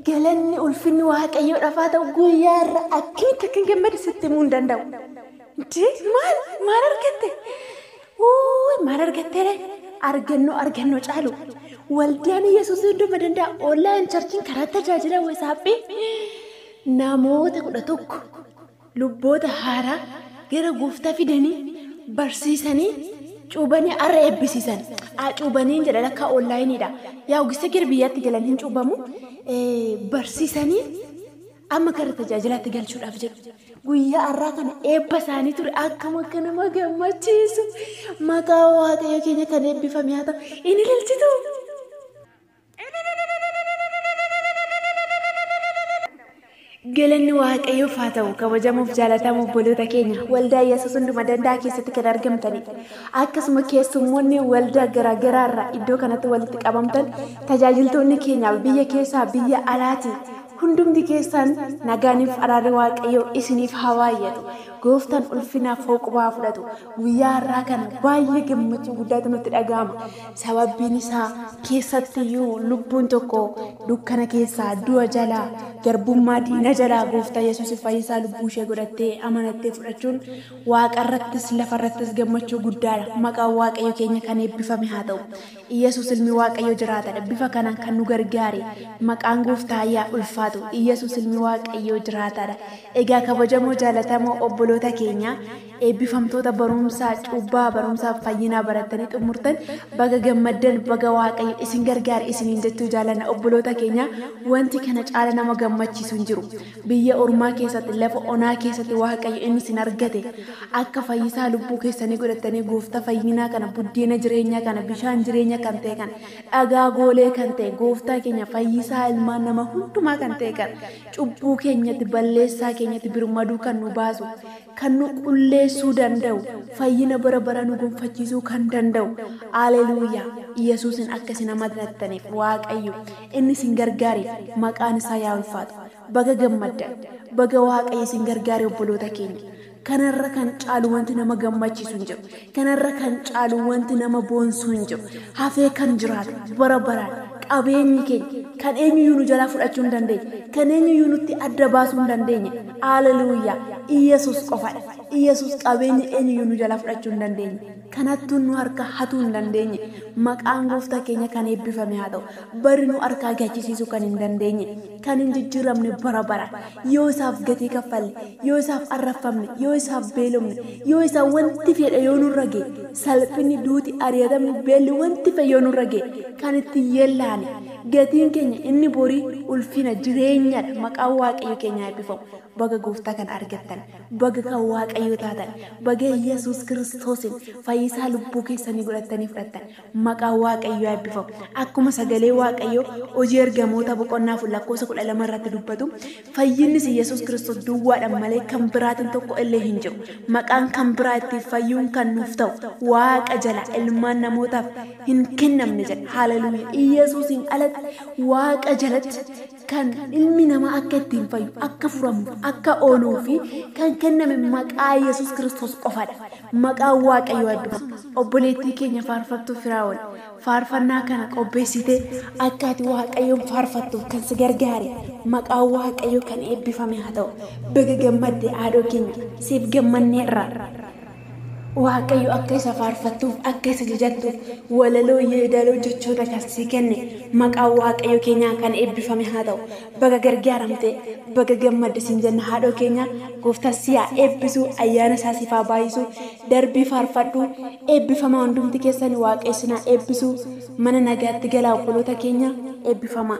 galanni ulfinni waaqayyo dhafaata guyyaarra akkamitti kan gammadu sitti himuu hin danda'u. Maal argatte? Maal argattee? Argannoo caalu. Waldaan Yesuus hunduma danda'a. Online charchiin karaa tajaajila WhatsAppii namoota 11 lubboota haaraa gara gooftaa fidanii barsiisanii cuubanii arra eebbisiisan. Cuubanii jedha lakka onlaayiniidha. Yaa ogeessa gara biyyaatti galan hin cuubamu. Barsiisanii amma karaa tajaajilaatti galchuudhaaf jedhu. Guyyaa har'aa kana eebba isaanii ture akkam akka nama gammachiisu. Maqaa waaqayyo keenya kan eebbifame haa ta'u. Inni ilaalchitu. Galanni waaqayyoof haa ta'u kabajamuuf jaalatamuuf obboloota keenya waldaa Yesuus hunduma danda'a keessatti kan argamtanidha. Akkasuma keessummoonni waldaa garaagaraa irraa iddoo kanatti walitti qabamtan tajaajiltoonni keenyaaf biyya keessaa biyya alaati hundumti keessan nagaaniif araara waaqayyoo isiniif haa baay'atu. Gooftaan ulfinaaf hooqubaa fudhatu. Guyyaa har'aa kana baay'ee gammachuu guddaatu nutti dhaga'ama. Sababbiin isaa keessattiyyuu lubbuun tokko dukkana keessaa du'a jalaa garbummaa diina jalaa gooftaa Yesuus fayyisaa lubbuu ishee godhattee amanattee fudhachuun waaqarrattis lafarrattis gammachuu guddaadha. Maqaan waaqayyo keenya kan eebbifame haa ta'u. Yesuus ilmi waaqayyo jiraatadha. Bifa kanaan kan nu gargaare maqaan gooftaa yaa ulfaatu. Yesuus ilmi waaqayyo jiraatadha. Egaa kabajamoo jaalatamoo obboloota keenya eebbifamtoota barumsaa cuubbaa barumsaa fayyinaa barattanii xumurtan baga gammaddan baga waaqayyo isin gargaare isiniin jechuu jaallanna obboloota keenya. Wanti kana caala nama gammachiisu hin jiru. Biyya ormaa keessatti lafa onaa keessatti waaqayyo inni isin argate akka fayyisaa lubbuu keessanii godhattanii gooftaa fayyinaa kana buddeena jireenyaa kana bishaan jireenya kan ta'e kana dhagaa goolee kan ta'e gooftaa keenya fayyisaa ilmaan nama hundumaa kan ta'e kana cubbuu keenyatti balleessaa keenyatti birmaduu kan nu baasu kan nu qulleessuu danda'u fayyina bara bara nu gonfachiisuu kan danda'u. Haleluuyaa. Yesuusin akkasi nama dalattaniif waaqayyo inni isin gargaare maqaan isaa yaa ulfaatu. Baga gammaddan baga waaqayyo isin gargaare obboloota keenya. Kanarra kan caalu wanti nama gammachiisu hin jiru. Kanarra kan caalu wanti nama boonsuu hin jiru. Hafee kan jiraatu bara baraan qabeenyi keenya kan eenyuyyuu nu jalaa fudhachuu hin dandeenye kan eenyuyyuu nutti adda baasuu hin dandeenye. Haleluuyaa. Yesuus qofadha. Yesuus qabeenya eenyuyyuu nu jalaa fudhachuu hin dandeenye. Kanattuu nu harka hatuu hin dandeenye. Maqaan gooftaa keenya kan eebbifame haa ta'u. Bari nu harkaa gachisiisuu kan hin dandeenye. Kan hin jijjiiramne bara bara. Yoo isaaf gatii kaffalle, yoo isaaf arrafamne, yoo isaaf beelofne, yoo isaaf wanti fedhe yoo nurra ga'e, salphinni duuti ari'atamni beelli wanti fedhe yoo nurra ga'e kan itti yeellaane. Gatiin keenya inni borii ulfina jireenyaadha. Maqaan waaqayyo keenya eebbifamu. Baga gooftaa kan argattan, baga kan waaqayyo taatan, baga Yesuus Kiristoosin fayyisaa lubbuu keessanii godhattanii fudhattan. Maqaan waaqayyo eebbifamu. Akkuma sagalee waaqayyo hojii ergamoota boqonnaa lakkoofsa 12 irratti dubbatu fayyinnis Yesuus Kiristoos duwwaadhaan malee kan biraatiin tokko illee hin jiru. Maqaan kan biraa ittiin fayyuun kan nuuf ta'u waaqa jala ilmaan namootaaf hin kennamne jedha. Haleluuyaa. Yesuusin alatti waaqa jalatti kan ilmi namaa akka ittiin fayyu akka furamu akka ooluu fi kan kenname maqaa Yesuus Kiristoos qofadha. Maqaa waaqayyo eebbifamu. Obboleettii keenya faarfattuu Firaa'ol faarfannaa kana qopheessitee akka ati waaqayyoon faarfattuuf kan si gargaare maqaa waaqayyo kan eebbifame haa ta'u. Baga gammadde haadhoo keenya siif gammanneerra. Waaqayyo akka isa faarfattuuf akka isa jajattuuf walaloo yeedaloo jechoota kan si kenne maqaa waaqayyo keenyaa kan eebbifame haa ta'u. Baga gargaaramte baga gammadde siin jenna haadhoo keenya gooftaan siyaa eebbisuu ayyaana isaa siif haa baay'isuu darbii faarfadhuu eebbifamaa hundumti keessanii waaqessinaa eebbisuu mana nagaatti galaa obboloota keenya eebbifamaa.